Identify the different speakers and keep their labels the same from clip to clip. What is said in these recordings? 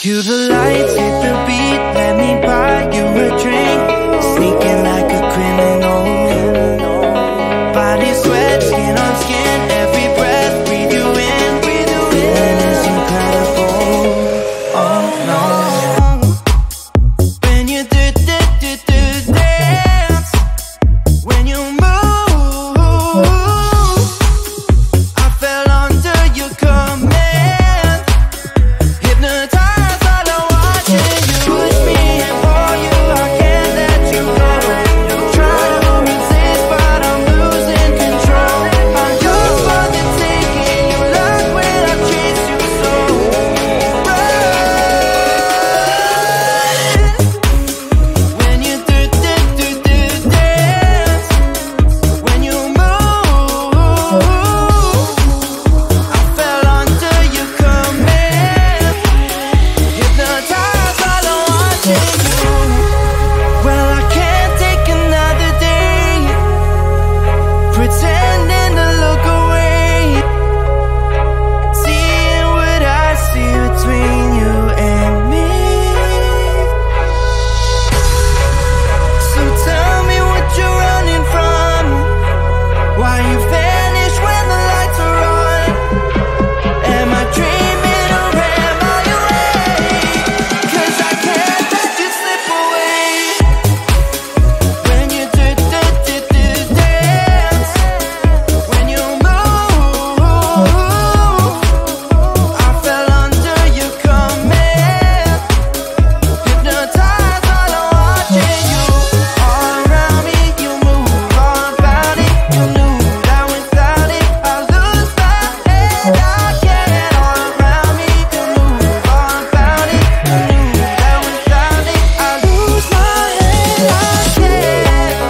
Speaker 1: Cue the lights, hit the beat, let me buy you a drink. Sneaking like a criminal. Body sweat, skin on skin, every breath, breathe you in. Feeling is incredible. Oh no. When you dance, when you move, I fell under your command. Hypnotized by the watching you. Push me and pull you, I can't let you go. Try to resist, but I'm losing control. I'm yours for the taking. You love when I chase you so. When you dance, when you move, I fell under your command. Hypnotized by the watching you. Well, I can't take another day pretending to look away, seeing what I see between you and me. So tell me what you're running from, why you vanish when the lights are on. Am I dreaming or am I awake? 'Cause I can't let you slip away. When you dance, when you move, I fell under your command. Hypnotized by the watching you. All around me, you move, all about it. You knew that without it, I lose my head. I can't. All around me, you move, all about it. You knew that without it, I lose my head. I can't.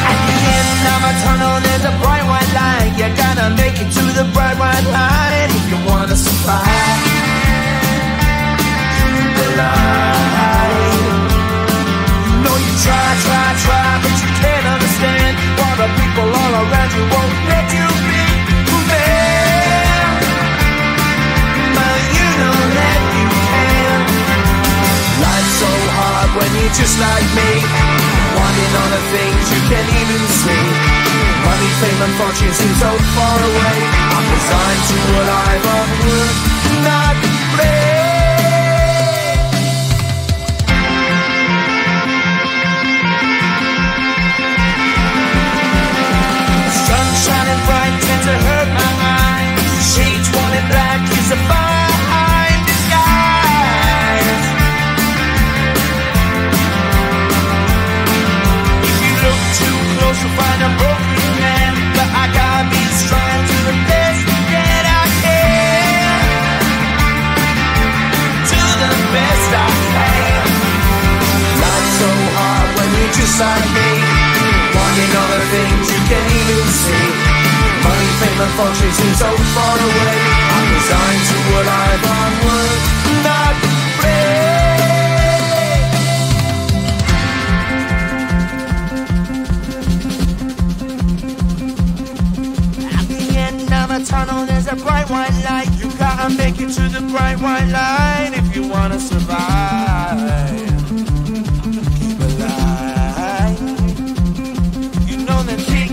Speaker 1: At the end of a tunnel, there's a bright white light. You gotta make it to the bright white light if you wanna survive. The light. You know you try, but you can't understand why the people all around you won't let you be who they are. But you know that you can. Life's so hard when you're just like me, wanting all the things you can't even see. Money, fame, and fortune seem so far away. I'm resigned to what I've unworked, not play. Sun shining bright tends to hurt my eyes. Shades worn in black is a fine disguise. If you look too close, you'll find a broken man. But I gotta be strong to the best that I can. To the best I can. Life's so hard when you're just like me, wanting all the things you can't even see. Money, fame, and fortune seem so far away. I'm resigned to what I've unworked, not play. At the end of a tunnel, there's a bright white light. You gotta make it to the bright white light if you wanna survive. Keep alive. You know that kick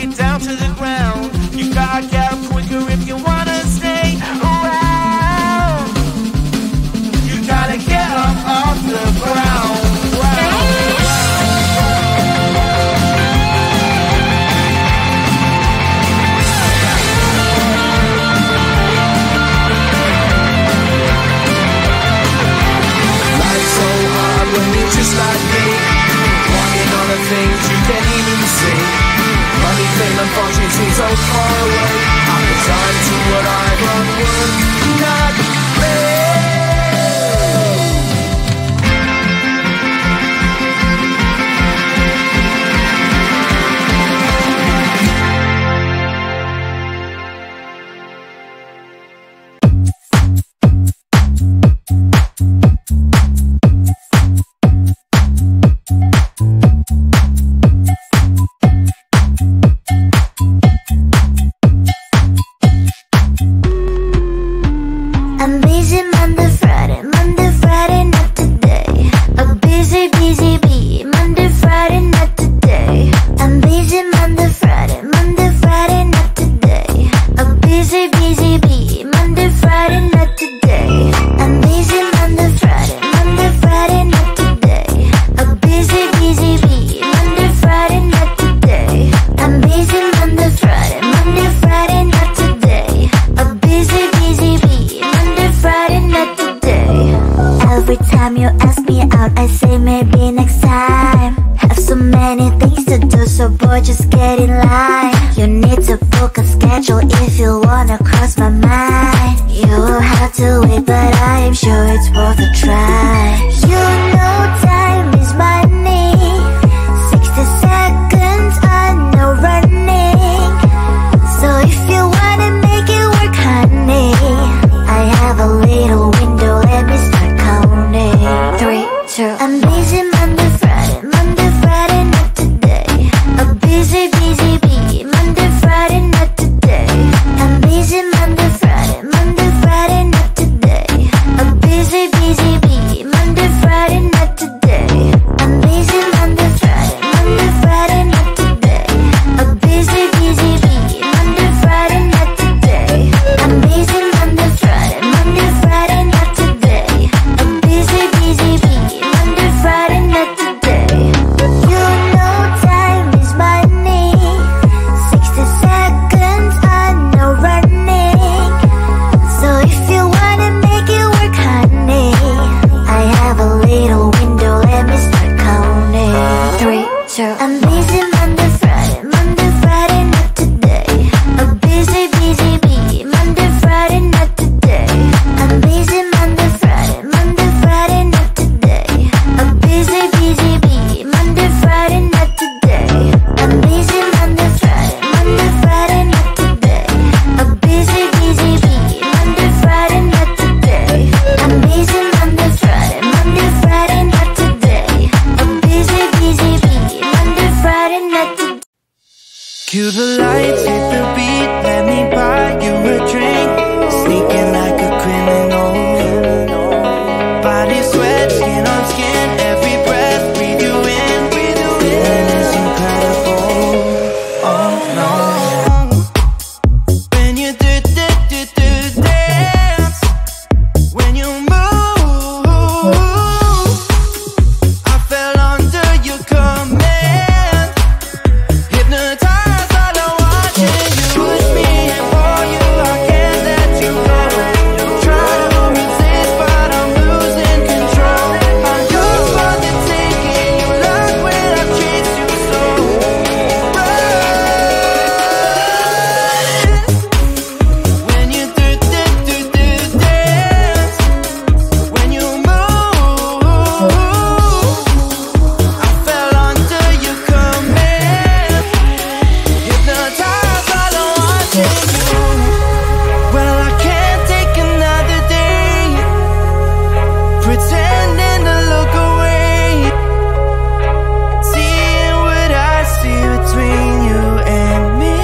Speaker 1: it down to the ground. You gotta get up quicker if you wanna stay around. You gotta get up off the ground. Life's so hard when you're just like me, wanting all the things you can't even see. Money, fame, and fortune seem so far away. I'm resigned to what I've unworked, not play.
Speaker 2: say maybe next time. Have so many things to do, so boy, just get in line. You need to book a schedule if you wanna cross my mind. You will have to wait, but I am sure it's worth a try. You know time is money. 60 seconds on no running. So if you wanna make it work, honey, I have a little window, let me start counting. 3, 2, I'm busy Monday, Friday, not today. A busy, busy bee, Monday, Friday, not today. I'm busy Monday, Friday, not today. A busy, busy bee, Monday, Friday, not today. I'm busy Monday, Friday, not today. A busy, busy bee, Monday, Friday, not today. I'm busy Monday, Friday, not today. A busy, busy bee, Monday, Friday, not today. You know time is money. 60 seconds on no running. So if you wanna make it work, honey, I have a little window, let me start counting. 3, 2, I'm busy Monday, Friday, not today. A busy, busy bee, Monday, Friday, not today. I'm busy Monday, Friday, not today. A busy, busy bee, Monday, Friday, not today. I'm busy Monday, Friday, not today. A busy, busy bee, Monday, Friday, not today. I'm busy Monday, Friday, not today. A busy, busy bee, Monday, Friday, not today.
Speaker 1: Cue the lights, hit the beat, let me buy you a drink. Sneaking like a criminal. Body sweat, skin on skin, every breath, breathe you in. Feeling is incredible. Oh no. When you do dance, when you move, I fell under your command. Hypnotized while I'm watching you. Push me and pull you, I can't let you go. Try to resist, but I'm losing control. I'm yours for the taking. You love when I chase you so. When you do dance, when you move, I fell under your command. Hypnotized while I'm watching you. Well, I can't take another day pretending to look away, seeing what I see between you and me.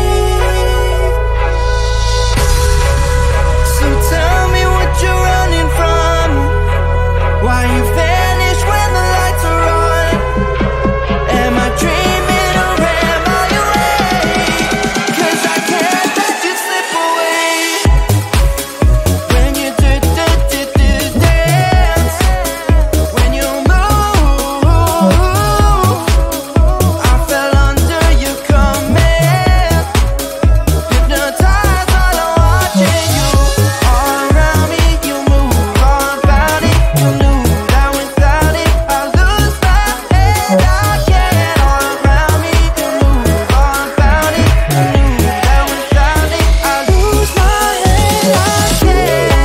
Speaker 1: So tell me what you're running from. Why you vanish when the lights are on? Am I dreaming or am I awake? 'Cause I can't let you slip away. When you do dance, when you move, I fell under your command. Hypnotized while I'm watching you. All around me, you move, all about it. You knew that without it, I lose my head. I can't. All around me, you move, all about it. You knew that without it, I lose my head. I can't.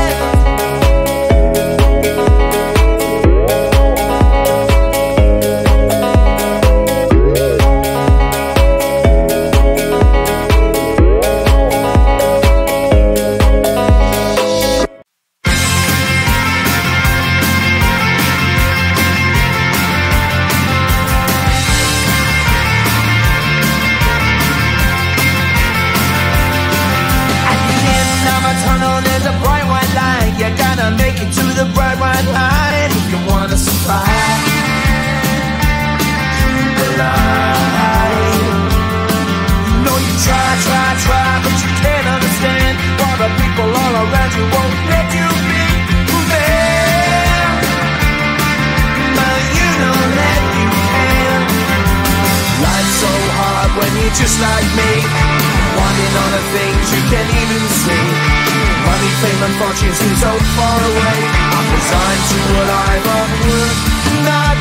Speaker 1: At the end of a tunnel, there's a bright white light. You're gonna make it to the bright white light if you wanna survive. The light. You know you try, but you can't understand why the people all around you won't let you be who they are. But you know that you can. Life's so hard when you're just like me, wanting all the things you can't even see. Money, fame, and fortune seem so far away. I'm resigned to a life of work, not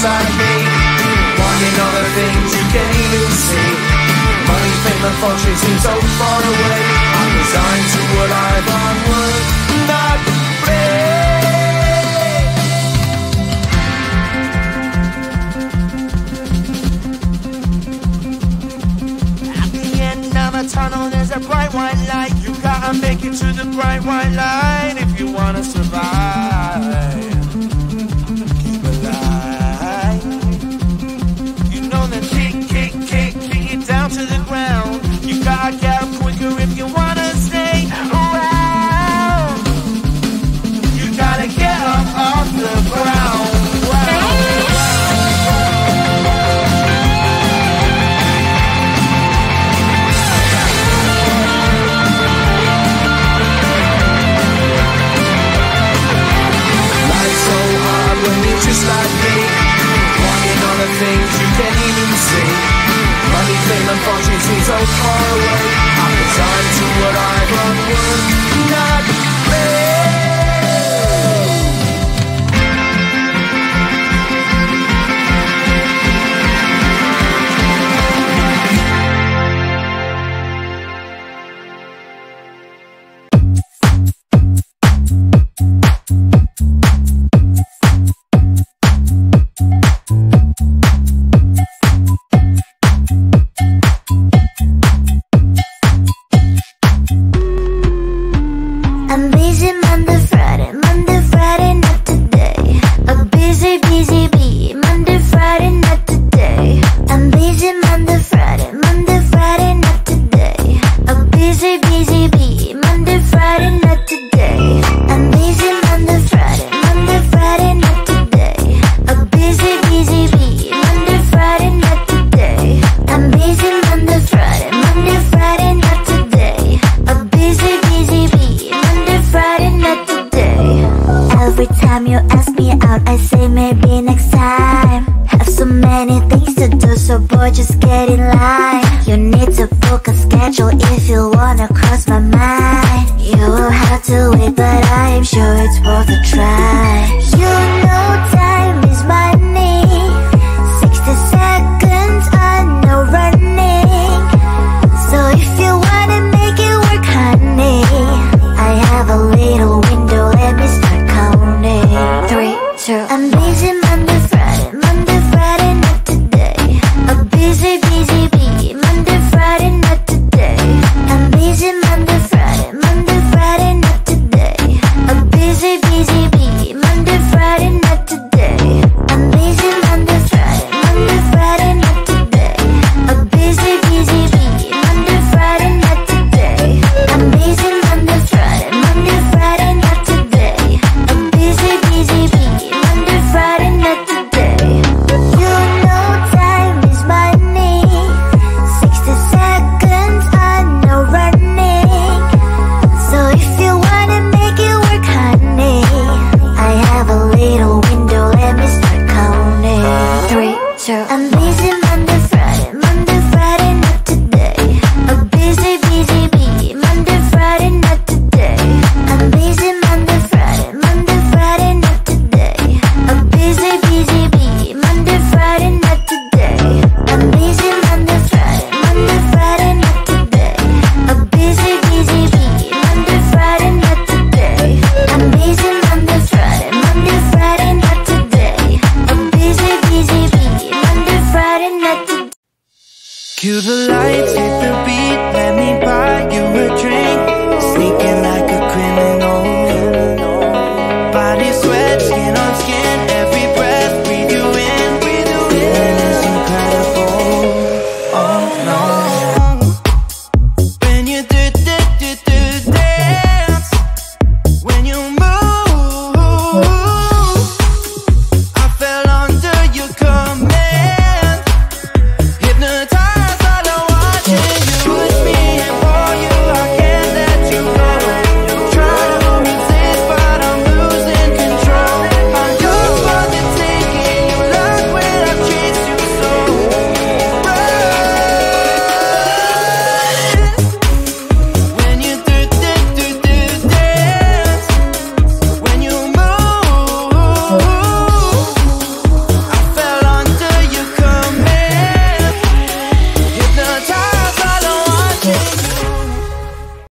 Speaker 1: just like me, wanting all the things you can't even see. Money, fame and fortune seem so far away. I'm resigned to what I've onward not At the end of a tunnel there's a bright white light. You gotta make it to the bright white light if you wanna survive. Keep alive. You know that kick it down to the ground. You gotta get up quicker if you wanna stay around. You gotta get up off the ground. Just like me, wanting all the things you can't even see. Money, fame and fortune seem so far away. I'm resigned to what I've onward not
Speaker 3: Cue the lights.